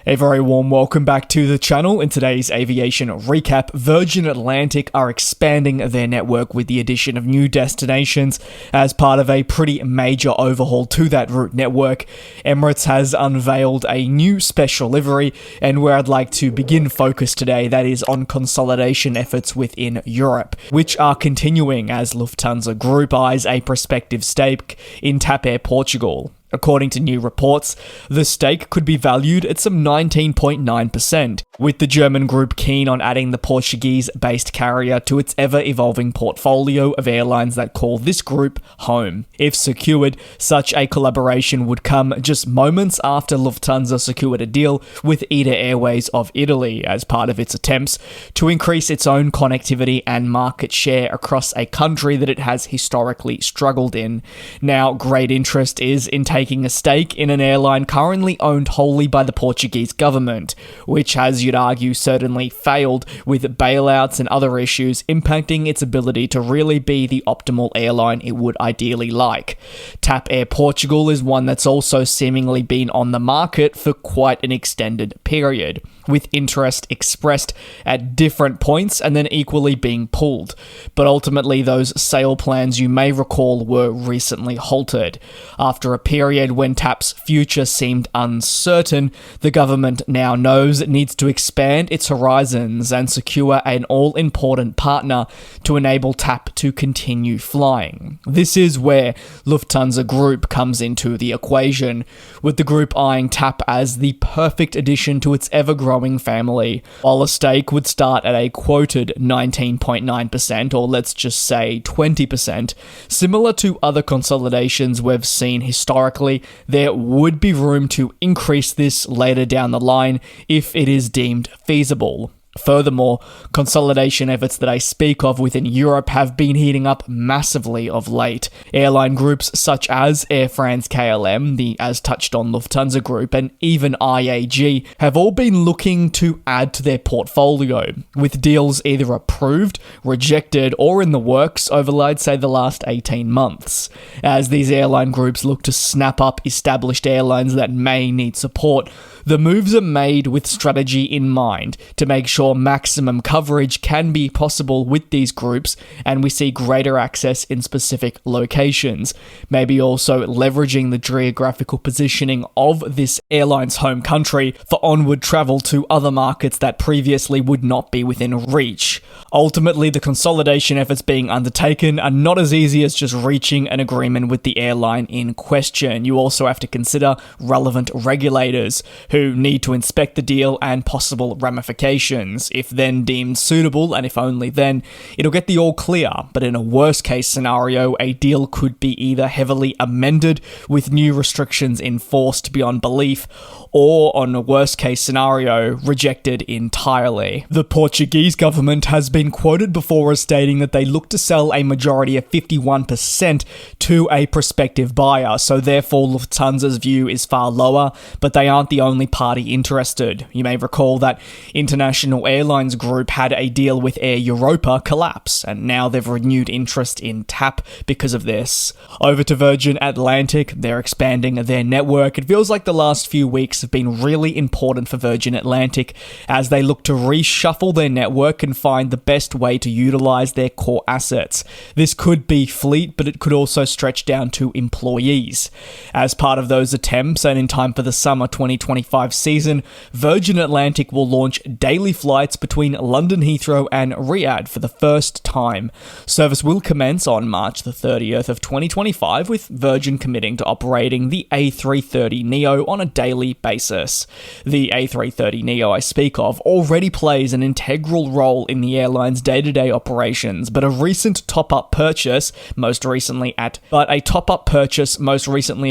A very warm welcome back to the channel. In today's aviation recap, Virgin Atlantic are expanding their network with the addition of new destinations as part of a pretty major overhaul to that route network. Emirates has unveiled a new special livery, and where I'd like to begin focus today, that is on consolidation efforts within Europe, which are continuing as Lufthansa Group eyes a prospective stake in TAP Air Portugal. According to new reports, the stake could be valued at some 19.9%, with the German group keen on adding the Portuguese-based carrier to its ever-evolving portfolio of airlines that call this group home. If secured, such a collaboration would come just moments after Lufthansa secured a deal with ITA Airways of Italy as part of its attempts to increase its own connectivity and market share across a country that it has historically struggled in. Now, great interest is in taking a stake in an airline currently owned wholly by the Portuguese government, which has, you'd argue, certainly failed with bailouts and other issues impacting its ability to really be the optimal airline it would ideally like. TAP Air Portugal is one that's also seemingly been on the market for quite an extended period, with interest expressed at different points and then equally being pulled. But ultimately, those sale plans, you may recall, were recently halted. After a period when TAP's future seemed uncertain, the government now knows it needs to expand its horizons and secure an all-important partner to enable TAP to continue flying. This is where Lufthansa Group comes into the equation, with the group eyeing TAP as the perfect addition to its ever-growing family. While a stake would start at a quoted 19.9%, or let's just say 20%, similar to other consolidations we've seen historically, there would be room to increase this later down the line if it is deemed feasible. Furthermore, consolidation efforts that I speak of within Europe have been heating up massively of late. Airline groups such as Air France-KLM, the as touched on Lufthansa Group, and even IAG have all been looking to add to their portfolio, with deals either approved, rejected, or in the works over, I'd say, the last 18 months. As these airline groups look to snap up established airlines that may need support, the moves are made with strategy in mind to make sure maximum coverage can be possible with these groups, and we see greater access in specific locations. Maybe also leveraging the geographical positioning of this airline's home country for onward travel to other markets that previously would not be within reach. Ultimately, the consolidation efforts being undertaken are not as easy as just reaching an agreement with the airline in question. You also have to consider relevant regulators who need to inspect the deal and possible ramifications. If then deemed suitable, and if only then, it'll get the all clear. But in a worst case scenario, a deal could be either heavily amended with new restrictions enforced beyond belief, or on a worst case scenario, rejected entirely. The Portuguese government has been quoted before as stating that they look to sell a majority of 51% to a prospective buyer, so therefore Lufthansa's view is far lower, but they aren't the only party interested. You may recall that International Airlines Group had a deal with Air Europa collapse, and now they've renewed interest in TAP because of this. Over to Virgin Atlantic, they're expanding their network. It feels like the last few weeks have been really important for Virgin Atlantic as they look to reshuffle their network and find the best way to utilize their core assets. This could be fleet, but it could also stretch down to employees. As part of those attempts, and in time for the summer 2025 season, Virgin Atlantic will launch daily flights between London Heathrow and Riyadh for the first time. Service will commence on March the 30th of 2025, with Virgin committing to operating the A330neo on a daily basis. The A330neo I speak of already plays an integral role in the airline's day-to-day operations, but a top-up purchase most recently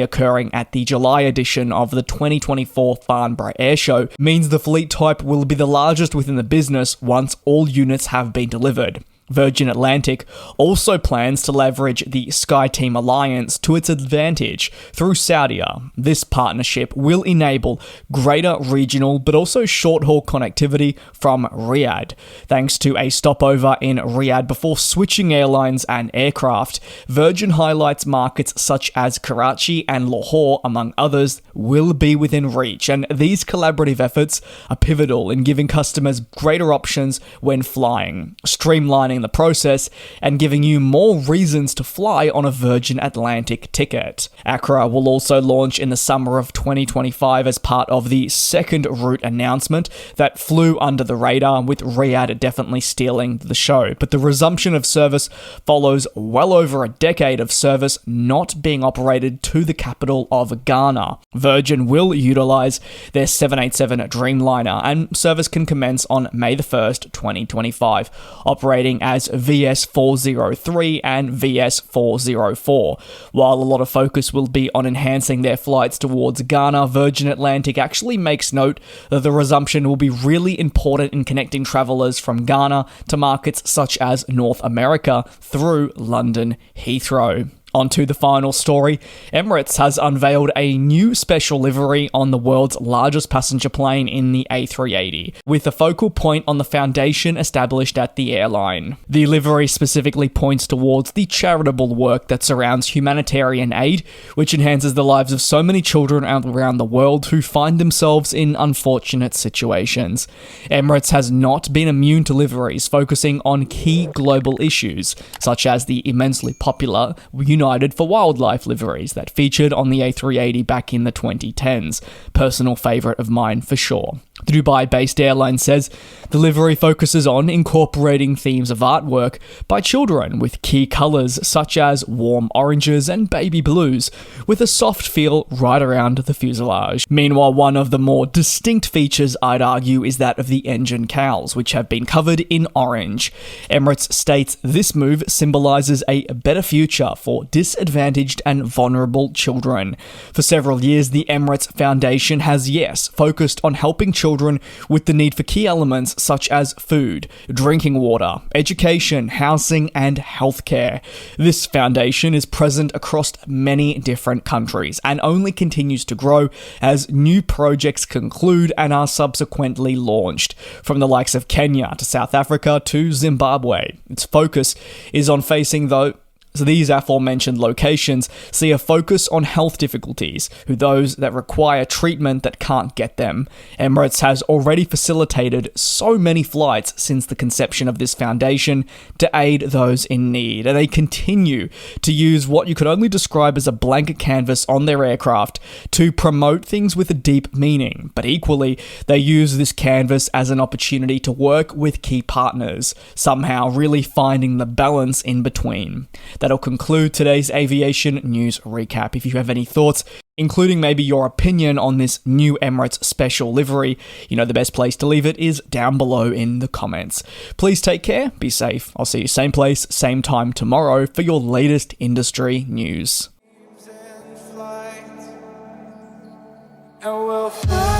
occurring at the July edition of the 2024 Farnborough Air Show means the fleet type will be the largest within the business once all units have been delivered. Virgin Atlantic also plans to leverage the SkyTeam alliance to its advantage through Saudia. This partnership will enable greater regional but also short-haul connectivity from Riyadh. Thanks to a stopover in Riyadh before switching airlines and aircraft, Virgin highlights markets such as Karachi and Lahore, among others, will be within reach, and these collaborative efforts are pivotal in giving customers greater options when flying, streamlining the process and giving you more reasons to fly on a Virgin Atlantic ticket. Accra will also launch in the summer of 2025 as part of the second route announcement that flew under the radar, with Riyadh definitely stealing the show. But the resumption of service follows well over a decade of service not being operated to the capital of Ghana. Virgin will utilize their 787 Dreamliner, and service can commence on May the 1st, 2025, operating as VS403 and VS404. While a lot of focus will be on enhancing their flights towards Ghana, Virgin Atlantic actually makes note that the resumption will be really important in connecting travelers from Ghana to markets such as North America through London Heathrow. On to the final story. Emirates has unveiled a new special livery on the world's largest passenger plane in the A380, with a focal point on the foundation established at the airline. The livery specifically points towards the charitable work that surrounds humanitarian aid, which enhances the lives of so many children around the world who find themselves in unfortunate situations. Emirates has not been immune to liveries, focusing on key global issues, such as the immensely popular United for Wildlife liveries that featured on the A380 back in the 2010s. Personal favourite of mine for sure. The Dubai-based airline says the livery focuses on incorporating themes of artwork by children with key colours such as warm oranges and baby blues, with a soft feel right around the fuselage. Meanwhile, one of the more distinct features, I'd argue, is that of the engine cowls, which have been covered in orange. Emirates states this move symbolises a better future for disadvantaged and vulnerable children. For several years, the Emirates Foundation has, focused on helping children with the need for key elements such as food, drinking water, education, housing, and healthcare. This foundation is present across many different countries and only continues to grow as new projects conclude and are subsequently launched, from the likes of Kenya to South Africa to Zimbabwe. Its focus is on So these aforementioned locations see a focus on health difficulties, who those that require treatment that can't get them. Emirates has already facilitated so many flights since the conception of this foundation to aid those in need, and they continue to use what you could only describe as a blank canvas on their aircraft to promote things with a deep meaning. But equally, they use this canvas as an opportunity to work with key partners, somehow really finding the balance in between. That'll conclude today's aviation news recap. If you have any thoughts, including maybe your opinion on this new Emirates special livery, the best place to leave it is down below in the comments. Please take care, be safe. I'll see you same place, same time tomorrow for your latest industry news. And we'll fly.